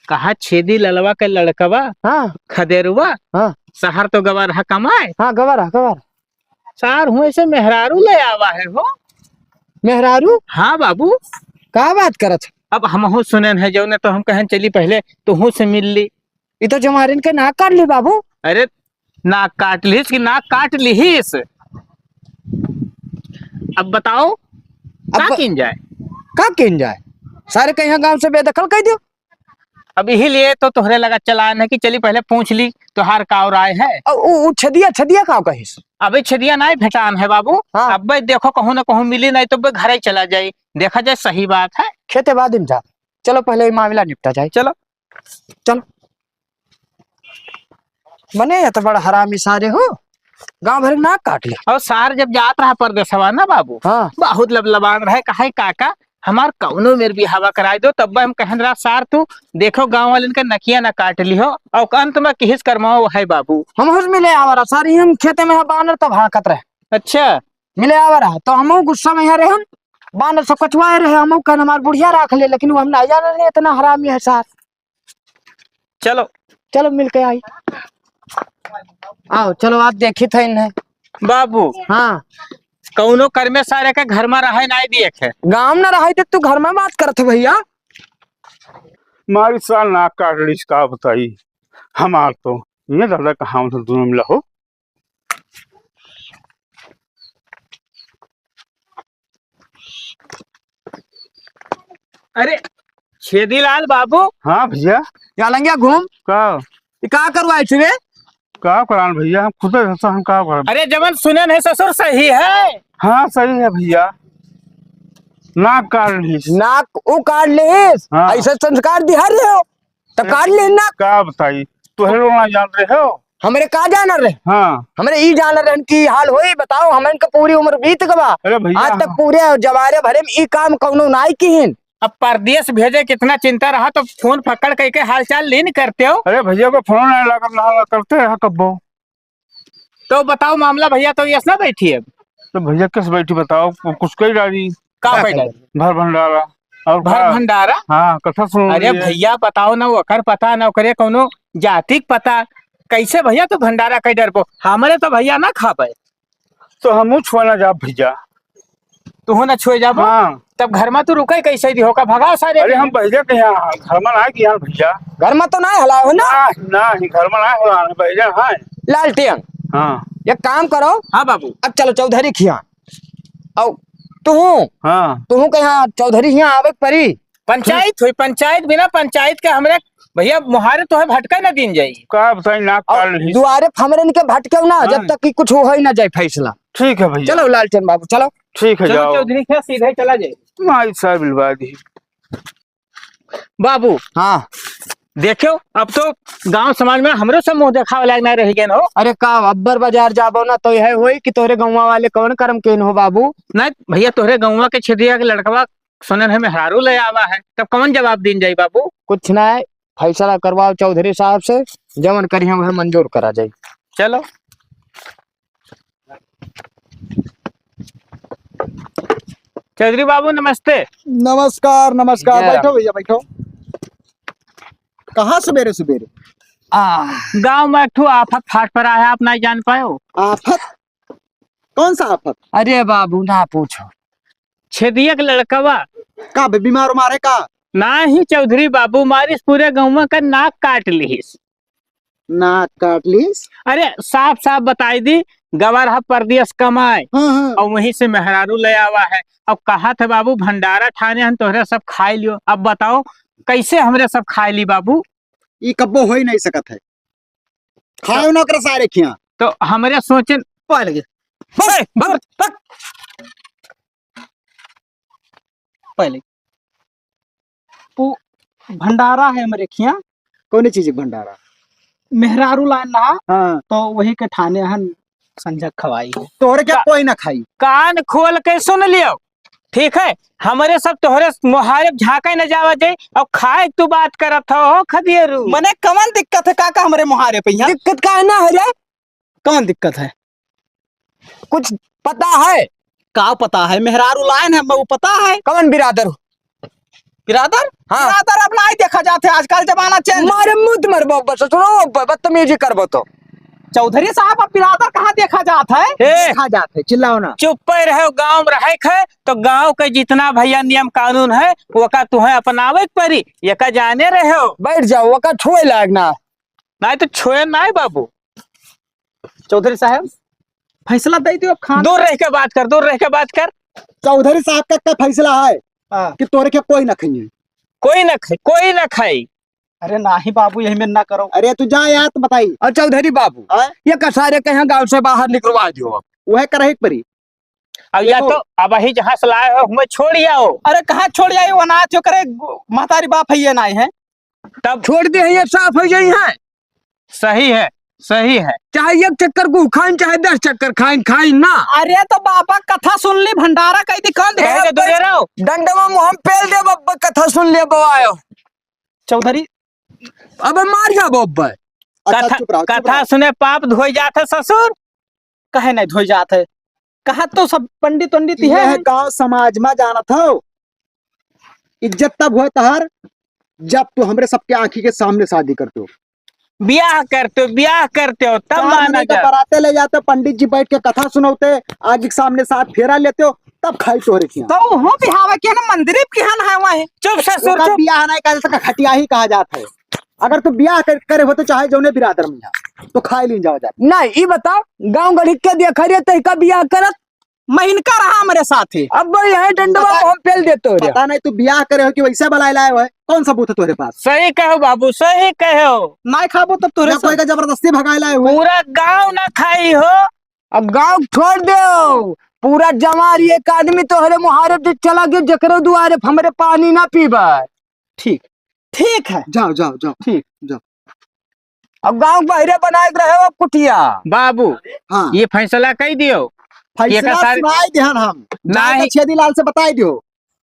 कहा छेदी ललवा के लड़कवा हाँ खदेरुआ हाँ शहर तो गवा रहा कमाए हाँ गवारा गवारा सार हुए से मेहरारू ले आवा है हो। मेहरारू हाँ बाबू, का बात करत है? अब हम सुनन है जो ने तो हम कहन चली पहले तुहू से मिल ली। ये तो जमारिन के नाक काट ली बाबू। अरे नाक काट लीस कि नाक काट लीस। अब बताओ क्या किन जाए। का किन जाए? सारे कहीं गांव से बेदखल कर दियो। अब यही लिए तो तोहरे लगा चलान है कि चली पहले पूछ ली तोहार का और आए है। उ छदिया छदिया का कहिस? अबे छदिया नहीं भेटान है बाबू। हाँ। अब भाई देखो कहूँ ना कहूँ मिली नहीं तो घर ही चला जाये, देखा जाए सही बात है। खेते बाद में जा, चलो पहले ये मामला निपटा जाए। चलो चलो मने ये तो बड़ा हरामी सारे हो, गांव भर नाक काट ले। और सार जब जात रहा परदेसवा ना बाबू, हाँ बहुत लबलबान रहे कहा काका हमार कौनो मेर भी हवा कराई दो। तब हम कहन रहा सार तू देखो गांव वाले का नकिया ना काट ली हो और अंत में किस करमाओ है बाबू। हम हुस मिले आवारा सारी हम खेते में बानर तब हाकत रहे। अच्छा मिले आवारा तो हम गुस्सा में रहे, हम बानर सब कछवाए रहे, हम कहन हमार बुढ़िया राख ले, लेकिन वो हम ना जान रहे इतना हरामी है सार। चलो चलो मिल के आई आओ, चलो आप देखी थे इन्हें बाबू। हाँ कौनो कर में सारे के घर में रहे नहीं देख है। गांव न रहा थे तू घर में बात करते भैया। मारी साल नाक काट ली का बताई हमार तो ये दादा कहा तो दोनों मिला हो। अरे छेदीलाल बाबू। हाँ भैया या लंगिया घूम का करवाए थे? का करान भैया, हम खुद हम का करान। अरे जवन सुनन है ससुर सही है। हाँ सही है भैया, नाक काट ली। नाक वो काट ले। हाँ। ऐसे संस्कार दिहा रहे हो तो काट ले नाक। का बताई तुहे लोग ना जान रहे हो। हमरे का जाना रहे? हाँ हमरे ई जान रहे की हाल होई बताओ। हमन का पूरी उम्र बीत गवा, अरे भैया आज तक पूरे जवारे भरे में ई काम कौनो नाई किहिन। अब परदेश भेजे कितना चिंता रहा तो फोन पकड़ के हालचाल ले नहीं करते हो। अरे भैया को फोन नहीं लगा ना करते हैं कब्बो। तो बताओ मामला भैया तो यस ना बैठी है। तो भैया किस बैठी बताओ, कुछ कही डाली का बैठा भर भंडारा और भर भंडारा। हाँ कथा सुन। अरे भैया बताओ ना ओकर पता ना करे कौनो जातिक पता कैसे भैया तो भंडारा कई डर पो हमारे तो भैया ना खा पाए। तो हम छुआ जा भैया। तू हो ना छुए जा। हाँ तब घर में तो रुके कैसे दी होगा भगा सारे। अरे हम भैया के यहाँ घर में ना किया भैया। घर में तो ना हला हो ना। ना ही घर में ना हो भैया। हाँ लालटेन हाँ एक काम करो। हाँ बाबू। अब चलो चौधरी खिया औ तू हाँ के यहाँ चौधरी यहाँ आवे परी। पंचायत हुई, पंचायत बिना पंचायत के हमरे भैया मुहारे तो है भटका ना दिन जाई। का बताई नाक काट ली। दुआरे हमरे के भटके ना हाँ। जब तक कि कुछ हो ही ना जाए फैसला। ठीक है भैया। चलो लालटेन बाबू चलो। ठीक है चलो जाओ। चौधरी क्या सीधे चला जाए मारी साहब बिलवा दी बाबू। हाँ देखो अब तो गांव समाज में हमरो सब मुंह देखा वाला ना रह गए हो। अरे का अब्बर बाजार जाबो ना तो यह होई कि तोरे गौवा वाले कौन कर्म केन हो बाबू। नहीं भैया तोहरे गौवा के छेदिया के लड़कवा सुनन है मेहरारू ले आवा है, तब कौन जवाब दिन जाई बाबू। कुछ ना है, फैसला करवाओ चौधरी साहब से, जवन करिए वह मंजूर करा जाए। चलो चौधरी बाबू नमस्ते। नमस्कार नमस्कार, जय बैठो भैया बैठो। कहाँ सवेरे सवेरे? गांव में एक ठो आफत फाट पड़ा है, आप नहीं जान पाए हो। आफत? कौन सा आफत? अरे बाबू ना पूछो, छेदिया के लड़कवा का बीमार उमार है का? ना ही चौधरी बाबू मारिस पूरे गाँव का नाक काट लीस। नाक काट लीस? अरे साफ साफ बताई दी गवार परदेश कमाए हाँ हाँ। और वहीं से मेहरारू ले आवा है। अब कहा था बाबू भंडारा ठाने हम तोहरे सब खाई लियो। अब बताओ कैसे हमरे सब खाई ली बाबू। ये कब्बो हो ही नहीं सकत है, खाओ ना कर सारे खिया। तो हमरे सोचे पहले पहले वो भंडारा है हमारे खिया। कौन चीज भंडारा? मेहरारू लान ना। हाँ तो वही के ठाने हन संजक खवाई है। तोहरे क्या कोई ना खाई? कान खोल के सुन लियो, ठीक है। हमारे सब तोहरे मुहारे झाँका न जावा जाए और खाए तू बात करत हो खदियरू। मने कौन दिक्कत है काका हमारे मुहारे पे? यहाँ दिक्कत का है ना है रे? कौन दिक्कत है? कुछ पता है? का पता है? मेहरारू लाइन है वो पता है। कौन बिरादर हो? बिरादर हाँ। बिरादर अब ना देखा जाते, आजकल जमाना चेंज। मारे मुंह तुम्हारे बाप सुनो बदतमीजी करबो तो। चौधरी साहब अब बिरादर कहाँ देखा जाता है? देखा जाते, चिल्लाओ ना। चुप रहो, गांव में रहे है तो गांव के जितना भैया नियम कानून है वो का तुम्हें अपनावे के परी, ये का जाने रहे हो। बैठ जाओ, वका छोए लायक ना। नहीं तो छोए ना बाबू। चौधरी साहब फैसला दे दो, अब खान दूर रह के बात कर, दूर रह के बात कर। चौधरी साहब का क्या फैसला है कि तोरे के कोई न खाइए? कोई न खाई, कोई न खाई। अरे नाही बाबू, यही में ना करो। अरे तू जा यार, तो बताई और चौधरी बाबू ये कसारे कहीं गांव से बाहर निकलवा दियो अब। वह करे परी। अब या तो अब ही जहाँ से लाए हो हमें छोड़ आओ। अरे कहाँ छोड़ जाए, वो अनाथ जो करे महतारी बाप है, ये ना है तब छोड़ दे, ये साफ हो जाई है। सही है, सही है। चाहे एक चक्कर को खाइन चाहे 10 चक्कर खाइन ना। अरे तो बाबा कथा सुन ली, भंडारा कही थी कौन कहे के दूरे रहो। डंडवा मुंह पेल दे बब्बा, कथा सुन ले बवायो। चौधरी अब मार जा बब्बा। अच्छा, चुप रहो, चुप कथा रहो। सुने पाप धोई जाते ससुर। कहे नहीं धोई जात है, कहा तो सब पंडित पंडित ही यह है। गांव समाज में जाना था। इज्जत तब हो तहार जब तू हमरे सबके आंखी के सामने शादी करते हो। ब्याह करते हो तब चार माना महीने के जा। बराते ले जाते हो, पंडित जी बैठ के कथा सुनाते, आगे के सामने साथ फेरा लेते हो, तब खाई तोरे की। तो हो बिहावा के ना मंदिर बिहान है वहाँ। चुप ससुर, ओका चुप। बियाह नहीं कहा जाता, खटिया ही कहा जाता है। अगर तू बियाह करे हो तो चाहे जौने बिरादर में जा तो खाई ली जाओ जाते। नहीं ये बताओ, गांव गढ़ी के देखा रे तो का बियाह करत। महीनका रहा हमारे साथ ही। अब यह डंडवा मुंह पेल देते हो रे। पता नहीं तू बियाह करे हो कि वैसे बलाए लाए हो है? कौन सबूत है तुम्हारे पास? सही कहो बाबू, सही कहो। नहीं खाबो तब तोरे या कोई का जबरदस्ती भगाए लाए हुए? पूरा गांव ना खाई हो। अब गांव छोड़ दो, पूरा जमार एक आदमी तोहरे मुहारत चला गया, जकरो दुआरे हमरे पानी ना पीबा। ठीक ठीक है। जाओ जाओ जाओ, ठीक। जाओ। अब गांव बहरे बनाए रहे हो कुटिया। बाबू हाँ, ये फैसला कही दियो। ये का फैसला सारे- सुनाई ध्यान हम नहीं। नहीं छेदी लाल से बताई दियो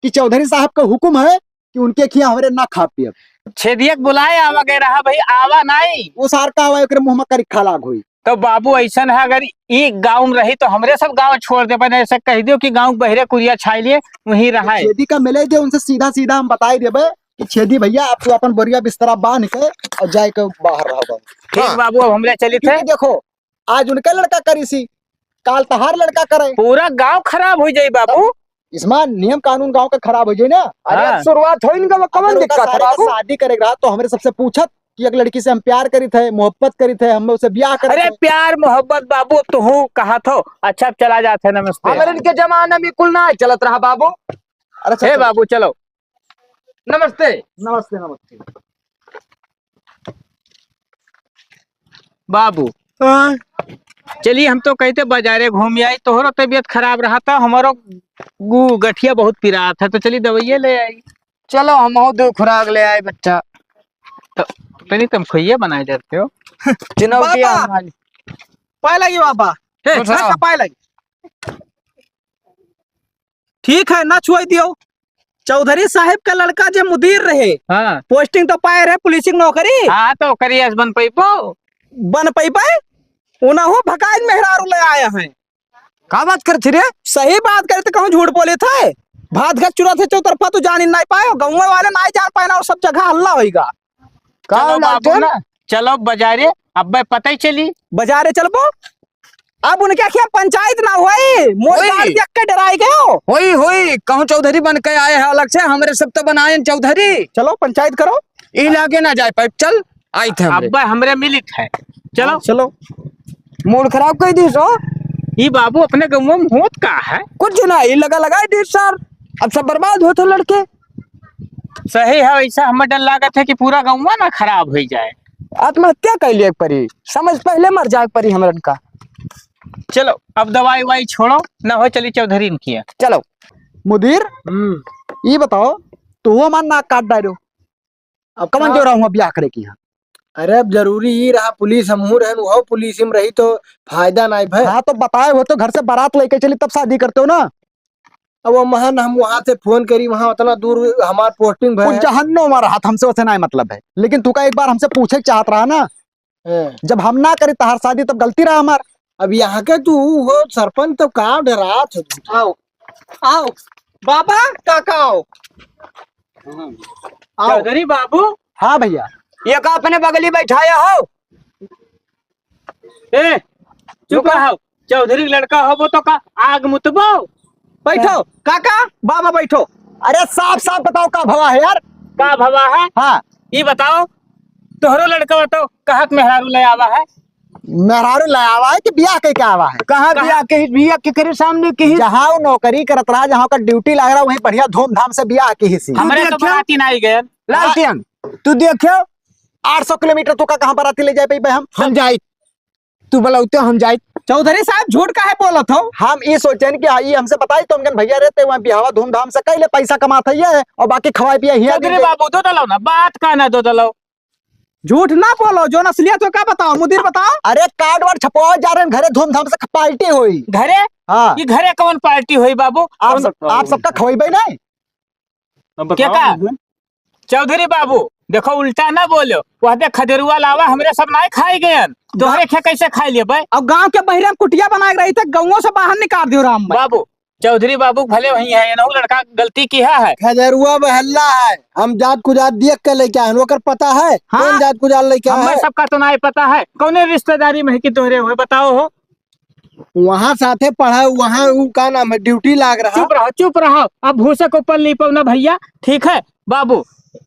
कि चौधरी साहब का हुक्म है कि उनके खिया हमरे ना खा पिए। छेदियक बुलाए आवा गए रहा भाई, आवा नहीं। वो सार का हुआ एकरे मुंह में करी खलाग हुई। तो बाबू ऐसा है, अगर ये गांव में रही तो हमरे सब गांव छोड़ दे। पहले ऐसा कह दियो कि गांव बहरे कुरिया छाई लिए वहीं रहा है। छेदी का मिले दे, उनसे सीधा सीधा हम बताई देबे कि छेदी भैया आप तो अपन बोरिया बिस्तरा बांध के और जाए के बाहर रहो। ठीक बाबू, अब हमरे चली थे। क्योंकि देखो आज उनका लड़का करी सी, काल तहार लड़का करे, पूरा गांव खराब हो जाये बाबू। इसमें नियम कानून गांव का खराब हो जाए ना। अरे हाँ। शुरुआत हो इनका अगर कमन उनका दिक्कत है सारे का बाबू। शादी करेगा तो हमारे सबसे पूछत कि एक लड़की से हम प्यार करी थे, मोहब्बत करी थे, हम उसे ब्याह करे अरे थे। प्यार मोहब्बत बाबू अब तो हूँ कहा थो। अच्छा अब चला जाते हैं, नमस्ते। हमारे इनके जमाने में कुल ना चलत रहा बाबू। अरे हे चलो, बाबू चलो। नमस्ते। नमस्ते नमस्ते। बाबू चलिए, हम तो कहते बाजारे घूम आई, तोहरो तबीयत खराब रहा था, हमारो गठिया बहुत पिरा था, तो चलिए दवाइया ले आई। चलो हम दो खुराक ले आए बच्चा। तो तुम खोइया बनाए जाते हो। चुनौतियां बाबा। हमारी। पाए लगी बाबा, हे, कुछ हाँ। पाए लगी। ठीक है ना छुआई दियो। चौधरी साहब का लड़का जो मुदीर रहे, हाँ पोस्टिंग तो पाए रहे पुलिसिंग नौकरी, हाँ, तो करिए बन पैपो। बन पाए उनहु भकाज मेहरारू ले आए हैं। का बात करते रे? सही बात करे तो कहूँ झूठ बोले थे। भात घर चुरा थे चौतरफा तो जान ही नहीं पाए, गाँव वाले नहीं जान पाए ना, और सब जगह हल्ला होगा। चलो बाबू ना, चलो बाजारे, अब पता ही चली। बाजारे चलबो। अब उनके क्या पंचायत ना हुई, मोदी होई। देख के डराई गए हो। होई कहूँ चौधरी बन के आए हैं अलग से, हमरे सब तो बनाए चौधरी। चलो पंचायत करो। इलाके ना जाए पाइप, चल आई थे हमरे। अब हमरे मिलित है। चलो चलो। मूड खराब कर दी सो। ये बाबू अपने गाँव में होत का है। कुछ नहीं लगा दी सर, अब सब बर्बाद होते लड़के। सही है, ऐसा हमें डर लागत है कि पूरा गाँव ना खराब हो जाए। आत्महत्या कर लिए परी, समझ पहले मर जाए परी हमरन का। चलो अब दवाई वाई छोड़ो ना, हो चली चौधरी इनकी। चलो मुदीर ये बताओ, तू हमारा नाक काट डालो, अब कमन जो रहूंगा ब्याह करे की। अरे अब जरूरी ही रहा, पुलिस हमहू रहन, वो पुलिस में रही तो फायदा नहीं भाई। हाँ तो बताए हो तो घर से बारात लेके चली तब शादी करते हो ना। अब वो महान हम वहाँ से फोन करी, वहाँ उतना दूर हमार पोस्टिंग कुछ भाई। जहन्नो मारा हाथ, हमसे वैसे नहीं मतलब है, लेकिन तू का एक बार हमसे पूछे चाहत रहा ना, जब हम ना करी तहार शादी तब गलती रहा हमार। अब यहाँ के तू हो सरपंच तो का डरा। आओ आओ बाबा, काका आओ। आओ। चौधरी बाबू हाँ भैया। ये का अपने बगली बैठाया हो? ए चुप रहो। चौधरी लड़का हो वो तो का आग मुतबो। बैठो काका, बाबा बैठो। अरे साफ साफ बताओ का भवा है यार। का भवा है? हाँ ये बताओ तोहरो लड़का बताओ कहा मेहरारू ले आवा है? मेहरारू लाया हुआ है कि बियाह के क्या हुआ है? कहाँ बिया के करे सामने के ही? जहाँ वो नौकरी करत रहा, जहाँ का ड्यूटी लग रहा, वहीं बढ़िया धूमधाम से बियाह की ही सी। हमरे तो देखियो। बराती नहीं गए। लालटेन तू देखियो 800 किलोमीटर तो का कहाँ बराती ले जाए भाई हम जाए, तू बोलते हम जाए। चौधरी साहब झूठ काहे बोलत हो? हम ये सोचें कि आई हमसे बताई तो हम भैया रहते वहाँ बिहावा धूमधाम से कैले पैसा कमाता ही है और बाकी खवाए पिया ही चौधरी बाबू दो दलो ना, बात का ना दो दलो। झूठ ना बोलो, जो असलियत हो क्या बताओ, मुदीर बताओ। अरे कार्ड वार्ड छपवा जा रहे हैं घरे धूमधाम से पार्टी हुई। घरे हाँ ये घरे कौन पार्टी हुई बाबू? आप सबका खवाई नहीं। क्या कहा? चौधरी बाबू देखो उल्टा ना बोलो। वह दे खदेरुआ लावा हमरे सब नहीं खाई गए, तोहरे खे कैसे खाई लिए भाई? अब गांव के बहरे में कुटिया बना रही थे, गाँवों से बाहर निकाल दियो राम भाई। बाबू चौधरी बाबू भले वही है, ये लड़का गलती किया है। खजरुआ महल्ला है, हम जात कुजात देख के लेके आए, ओकर पता है कौन जात कुजात लेके आए हमें हैं? सबका तो नहीं पता है। कौन रिश्तेदारी में है कि तोहरे हुए बताओ हो? वहाँ साथे पढ़ा, वहाँ वो का नाम है, ड्यूटी लाग रहा। चुप रहो चुप रहो। अब भूसे को ऊपर ली पाओ ना भैया। ठीक है बाबू,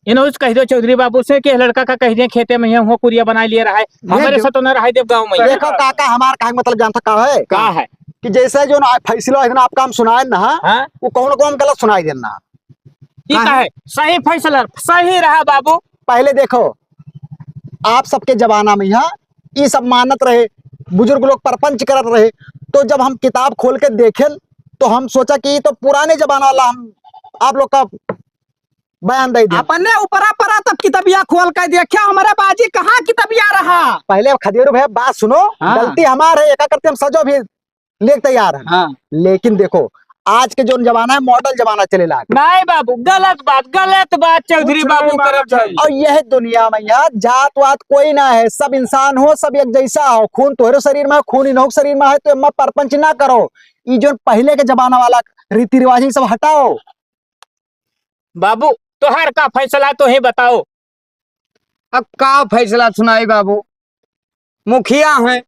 इन्हों कह दो चौधरी बाबू से कि लड़का का कह दिए खेते में हो कुरिया बना लिए रहा है, हमारे साथ तो न रहा देव गाँव में। देखो काका हमारा का मतलब जानता का है का है कि जैसे जो फैसला है ना आपका हम सुनाए ना, हाँ? वो कौन कौन गलत सुनाई देना। ठीक है सही फैसला सही रहा बाबू। पहले देखो आप सबके जमाना में यहाँ ये सब मानत रहे, बुजुर्ग लोग परपंच करत रहे, तो जब हम किताब खोल के देखे तो हम सोचा कि ये तो पुराने जमाना वाला हम आप लोग का बयान दे दिया। अपने ऊपरा परा तब किताबिया खोल कर देखा, हमारा बाजी कहाँ किताबिया रहा। पहले खदेरू भैया बात सुनो। हाँ। गलती हमारे है, एक करते हम सजो भी लेके तैयार है। हाँ। लेकिन देखो आज के जो जमाना है मॉडल जमाना चलेला, नहीं बाबू गलत बात चौधरी बाबू करब है। और यह दुनिया में यहाँ जात वात कोई ना है, सब इंसान हो, सब एक जैसा हो। खून तोहरे शरीर में है, खून इन्हों शरीर में है, तो एमा परपंच ना करो। ये जो पहले के जमाना वाला रीति रिवाज सब हटाओ। बाबू तोहर का फैसला तो ही बताओ। अब का फैसला सुनाई बाबू? मुखिया है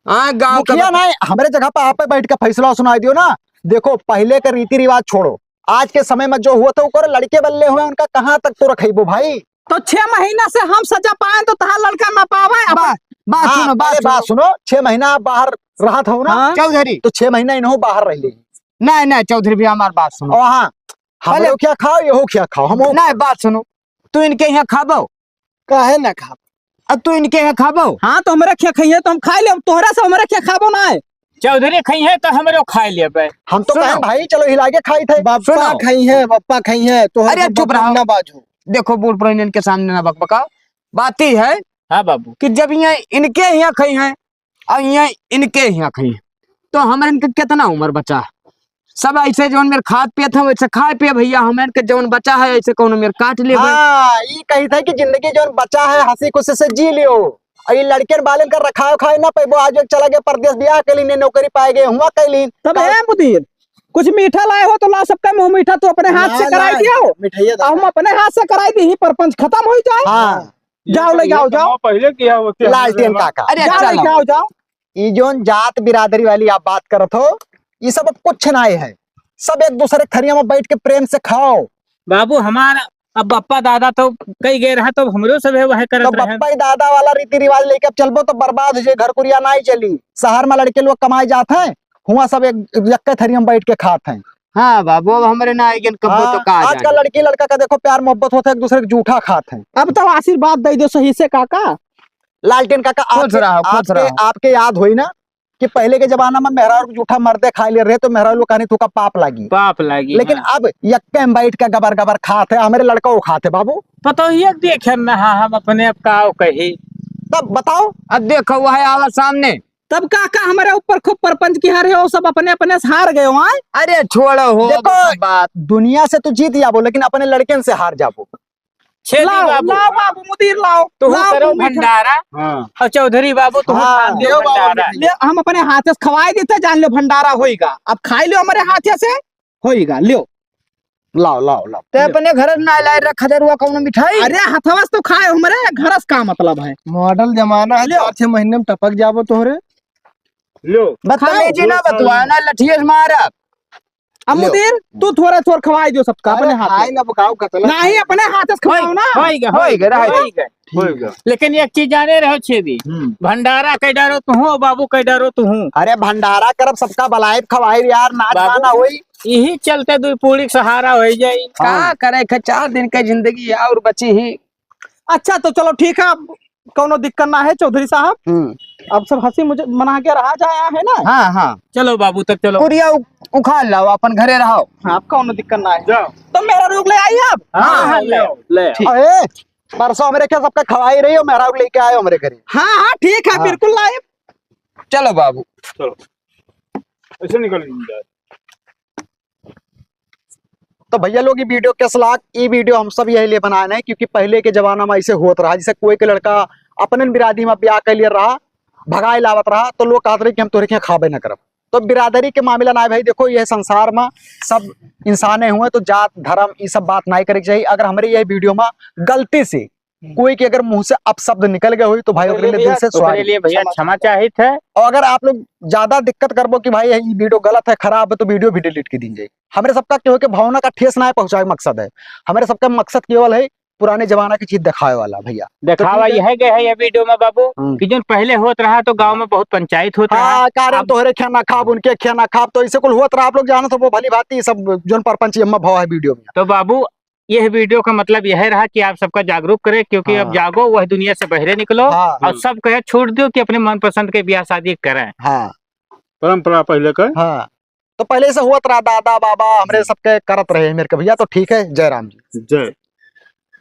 गाँव मुखिया नहीं, हमारे जगह पे आप बैठ के फैसला सुनाई दियो ना। देखो पहले के रीति रिवाज छोड़ो, आज के समय में जो हुआ था वो लड़के बल्ले हुए उनका कहाँ तक तो रखेबो भाई। तो 6 महीना से हम सजा पाए तो तहां लड़का ना पावे। बात हाँ, सुनो पहले बात सुनो। 6 महीना आप बाहर रहा था ना। हाँ। चौधरी तो 6 महीना इन्हों बाहर रह ली। नहीं चौधरी भी हमारी बात सुनो। और हाँ हम लोग क्या खाओ ये क्या खाओ हम नहीं बात सुनो, तू इनके यहाँ खाबो, काहे ना खा? अब तू इनके यहाँ खाबो। हाँ तो हमारे क्या खाइए तो हम खाई ले, तोहरा से हमारे क्या खाबो ना है। चौधरी खाई है तो हमरे खाई ले भाई। हम तो सुनो। कहें भाई चलो हिला के खाई थे। बापा खाई है, बापा खाई है तो अरे चुप रहो। ना बाजू। देखो बूढ़ पुराने के सामने ना बकबकाओ। बात ही है हाँ बाबू कि जब यहाँ इनके यहाँ खाई हैं और यहाँ इनके यहाँ खाई हैं, तो हमारे इनके कितना उम्र बचा है? सब ऐसे जौन मेरे खाद पिए थे वैसे खाए पिए भैया, हमारे के जौन बचा है ऐसे कौन मेरे काट ले। हाँ ये कही था कि जिंदगी जो बचा है हंसी खुशी से जी लियो। और ये लड़के बालन कर रखा खाए ना पे आज चला गया परदेश बियाह के लिए नौकरी पाए गए हुआ कैलीन। तब है मुदीर कुछ मीठा लाए हो तो ला, सबका मुंह मीठा तो अपने हाथ से कराई दिया हो। मिठाइया हम अपने हाथ से कराई दी, परपंच खत्म हो जाए। हाँ जाओ ले जाओ जाओ पहले किया होते लालटेन काका, अरे जाओ ले चलो जाओ जाओ। ये जो जात बिरादरी वाली आप बात करत हो ये सब अब कुछ ना है। सब एक दूसरे थरिया में बैठ के प्रेम से खाओ। बाबू हमारा अब बप्पा दादा तो कई गए रहा तो हमरो सब है वह तो करत रहे। बप्पा दादा वाला रीति रिवाज लेके अब चलबो तो बर्बाद हो जाए, घर कुरिया ना ही चली। शहर में लड़के लोग कमाए जाते हैं, हुआ सब एक यक्के थरिया में बैठ के खाते हैं। हाँ बाबू अब हमारे ना आएंगे कब तो का आज का लड़की लड़का का देखो प्यार मोहब्बत होता है, एक दूसरे को जूठा खाते हैं। अब तो आशीर्वाद दे दो सही से काका। लालटेन काका खुश रहो, खुश रहो। आपके याद हुई ना कि पहले के जमाना में मेहरारू को जूठा मर्दे खा ले रहे तो मेहरारू लोग कहने तू का पाप लगी। पाप लगी लेकिन हाँ। अब यक्के में बैठ के गबर गबर खाते हैं, हमारे लड़का वो खाते बाबू। पता ही एक देखे ना हाँ, हम अपने आप का कही। तब बताओ अब देखो वह है आवा सामने। तब काका हमारे ऊपर खूब परपंच की हारे हो, सब अपने अपने से हार गए हो। अरे छोड़ो हो देखो बात। दुनिया से तू जीत जाबो लेकिन अपने लड़के से हार जाबो। छेदी लाओ बाबू लाओ बाबू मुदीर लाओ तू लाओ करो मीठा। भंडारा और चौधरी बाबू तू हाँ, खान दियो देओ बाबू भंडारा। ले हम अपने हाथ से खवाई देते, जान लो भंडारा होएगा। अब खाई लो हमारे हाथ से होएगा, लियो लाओ लाओ लाओ। ते अपने घर ना लाए रखा दे रुआ कौन मिठाई। अरे हथवस तो खाए हमरे घरस का मतलब है। मॉडल जमाना है, 4-6 महीने में टपक जाबो तोहरे। लो बदतमीजी ना बतवा ना लठिए से मारा। अब मुदीर तू थोड़ा थोड़ा खवाई दो सबका अपने हाथ खाए ना पकाओ कतला। नहीं अपने हाथ से खवाओ ना। हो गया हो गया। लेकिन एक चीज जाने रहो छेदी, भंडारा कई डारो तू हूँ बाबू कई डारो तू हूँ। अरे भंडारा करब सबका बलाए खवाए यार, नाच बाबू। गाना होई। यही चलते दो पूरी सहारा हो जाई। का करे खे 4 दिन की जिंदगी और बची ही। अच्छा तो चलो ठीक है, अब कोनो दिक्कत ना है चौधरी साहब। अब सब हंसी मुझे मना के रहा जाया है ना। हाँ हाँ चलो बाबू तब चलो। कुरिया उखाड़ लाओ अपन घरे रहो। आप कोनो दिक्कत ना है जाओ। तो मेरा रोक ले आई आप। हाँ ले ले। अरे परसों हमरे क्या सबका खवाई रही हो, मेरा लेके आए हो मेरे घरे। हाँ हाँ ठीक है बिल्कुल लाए। चलो बाबू। चलो ऐसे निकल जाए। तो भैया लोग ये वीडियो के सलाह, ये वीडियो हम सब यही लिए बनाए हैं क्योंकि पहले के जमाना में ऐसे होत रहा, जैसे कोई के लड़का अपने बिरादरी में ब्याह कर लिए रहा, भगाए लावत रहा तो लोग कहते रहे कि हम तोरे के खाबे न करब। तो बिरादरी के मामला ना है भाई, देखो यह संसार में सब इंसाने हुए तो जात धर्म ये सब बात नहीं करे चाहिए। अगर हमारे यह वीडियो में गलती से कोई के अगर मुंह से अपशब्द निकल गए हुई तो भाई ओकरे लिए दिल से उसके लिए भैया क्षमा चाहित है। और अगर आप लोग ज्यादा दिक्कत करबो कि भाई ये वीडियो गलत है खराब है तो वीडियो भी डिलीट की दीजिए। हमारे सबका क्यों कि भावना का ठेस ना पहुंचाए मकसद है। हमारे सबका मकसद केवल है पुराने जमाना की चीज दिखाए वाला भैया। दिखावा यह गए है ये वीडियो में बाबू कि जो पहले होत रहा तो गांव में बहुत पंचायत होत रहा। हाँ कारण तोहरे खाना खाब उनके खाना खाब तो ऐसे कुल हुआ रहा। आप लोग जानो तो वो भली भांति सब जोन परपंच अम्मा भाव है वीडियो में। तो बाबू यह वीडियो का मतलब यह रहा कि आप सबका जागरूक करें क्योंकि अब जागो वह दुनिया से बहरे निकलो और सब कहे छोड़ दो कि अपने मनपसंद के ब्याह शादी करें। हाँ परंपरा पहले का। हाँ तो पहले से हुआ रहा, दादा बाबा हमरे सबके करत रहे मेरे के भैया। तो ठीक है, जय राम जी। जय।